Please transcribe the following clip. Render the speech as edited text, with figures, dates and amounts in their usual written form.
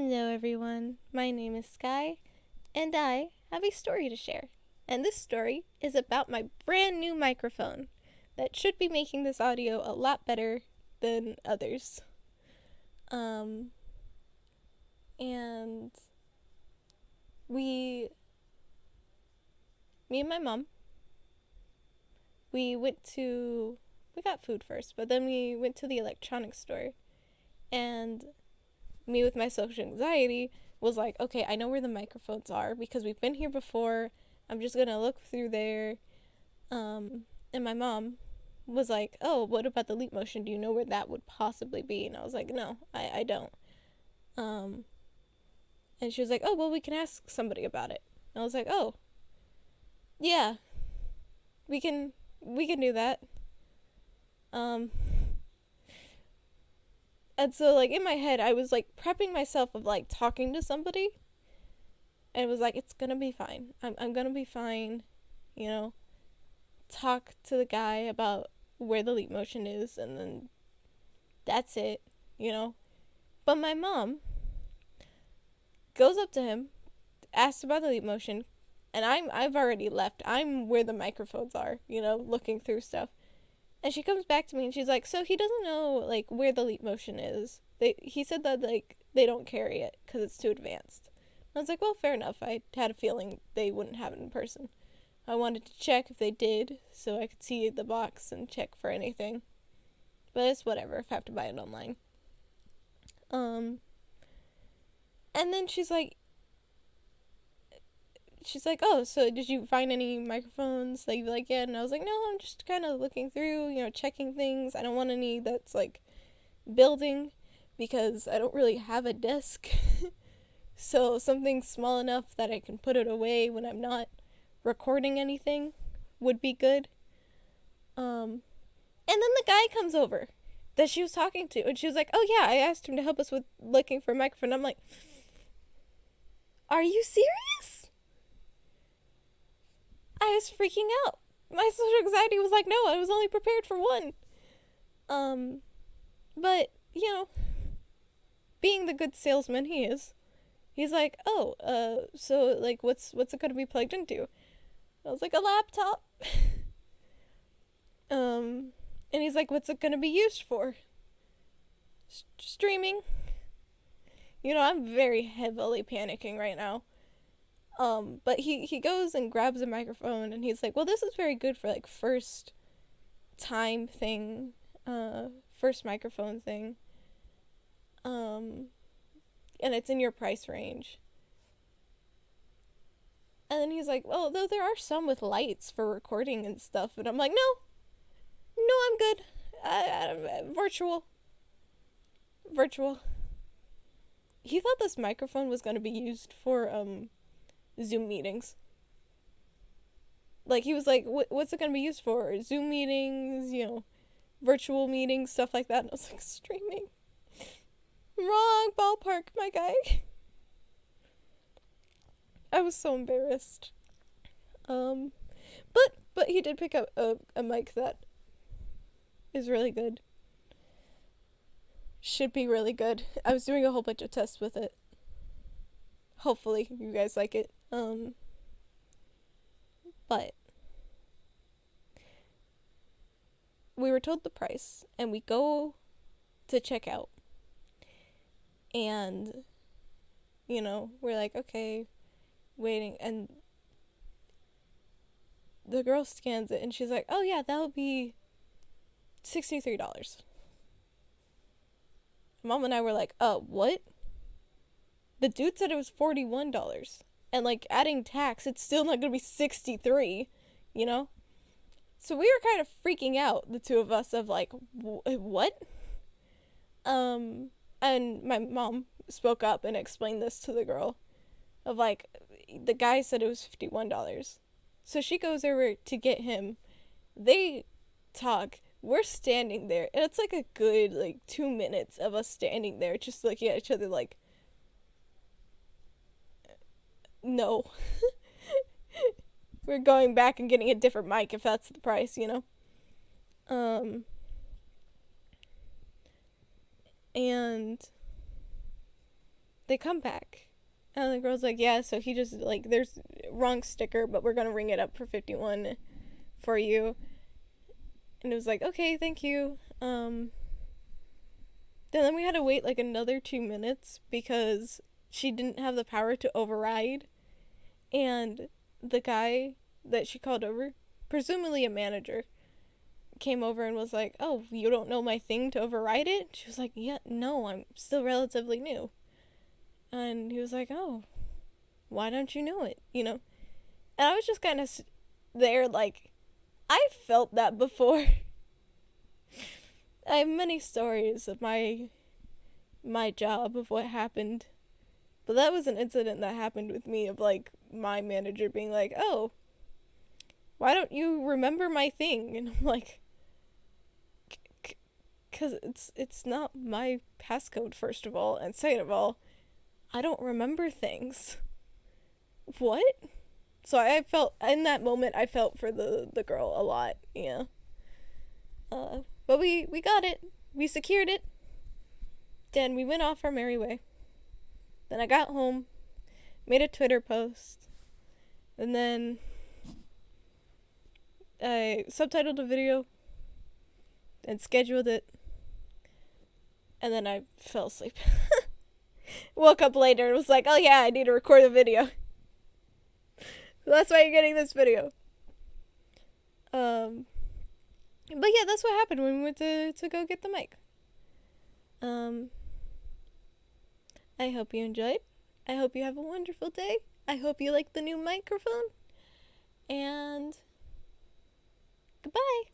Hello, everyone. My name is Sky, and I have a story to share. And this story is about my brand new microphone that should be making this audio a lot better than others. And me and my mom, we got food first, but then we went to the electronics store, and me with my social anxiety was like, okay, I know where the microphones are because we've been here before. I'm just gonna look through there. And my mom was like, oh, what about the Leap Motion? Do you know where that would possibly be? And I was like, no, I don't. And she was like, oh, well, we can ask somebody about it. And I was like, oh, yeah, we can do that. And so, like, in my head, I was, like, prepping myself of, like, talking to somebody. And it was like, it's gonna be fine. I'm gonna be fine, you know. Talk to the guy about where the Leap Motion is, and then that's it, you know. But my mom goes up to him, asks about the Leap Motion, and I've already left. I'm where the microphones are, you know, looking through stuff. And she comes back to me and she's like, so he doesn't know, like, where the Leap Motion is. He said that, like, they don't carry it because it's too advanced. I was like, well, fair enough. I had a feeling they wouldn't have it in person. I wanted to check if they did so I could see the box and check for anything. But it's whatever if I have to buy it online. And then she's like, oh, so did you find any microphones that you like? Yeah. And I was like, no, I'm just kind of looking through, you know, checking things. I don't want any that's like building because I don't really have a desk. So something small enough that I can put it away when I'm not recording anything would be good. And then the guy comes over that she was talking to, and she was like, oh yeah, I asked him to help us with looking for a microphone. I'm like, are you serious? I was freaking out. My social anxiety was like, no, I was only prepared for one. But, you know, being the good salesman he is, he's like, oh, so, like, what's it gonna be plugged into? I was like, a laptop. And he's like, what's it gonna be used for? Streaming. You know, I'm very heavily panicking right now. But he goes and grabs a microphone, and he's like, well, this is very good for, like, first time thing, first microphone thing. And it's in your price range. And then he's like, well, though there are some with lights for recording and stuff. And I'm like, no, I'm good. Virtual. He thought this microphone was going to be used for, Zoom meetings. Like, he was like, what's it going to be used for? Zoom meetings, you know, virtual meetings, stuff like that. And I was like, streaming. Wrong ballpark, my guy. I was so embarrassed. But he did pick up a mic that is really good. Should be really good. I was doing a whole bunch of tests with it. Hopefully you guys like it. But we were told the price, and we go to check out. And, you know, we're like, okay, waiting, and the girl scans it, and she's like, oh yeah, that'll be $63. Mom and I were like, what? The dude said it was $41. And, like, adding tax, it's still not gonna be $63, you know? So we were kind of freaking out, the two of us, of like, what? And my mom spoke up and explained this to the girl, of like, the guy said it was $51. So she goes over to get him. They talk. We're standing there, and it's like a good, like, 2 minutes of us standing there just looking at each other like, no. We're going back and getting a different mic if that's the price, you know? And they come back. And the girl's like, yeah, so he just, like, there's wrong sticker, but we're gonna ring it up for 51 for you. And it was like, okay, thank you. Then we had to wait like another 2 minutes because she didn't have the power to override. And the guy that she called over, presumably a manager, came over and was like, oh, you don't know my thing to override it? She was like, yeah, no, I'm still relatively new. And he was like, oh, why don't you know it? You know? And I was just kind of there like, I felt that before. I have many stories of my job, of what happened. But that was an incident that happened with me, of like my manager being like, oh, why don't you remember my thing? And I'm like, because it's not my passcode, first of all, and second of all, I don't remember things. What? So I felt, in that moment, I felt for the girl a lot, yeah. But we got it. We secured it. Then we went off our merry way. Then I got home, made a Twitter post, and then I subtitled a video and scheduled it, and then I fell asleep. Woke up later and was like, oh yeah, I need to record a video. So that's why you're getting this video. But yeah, that's what happened when we went to go get the mic. I hope you enjoyed. I hope you have a wonderful day. I hope you like the new microphone. And goodbye.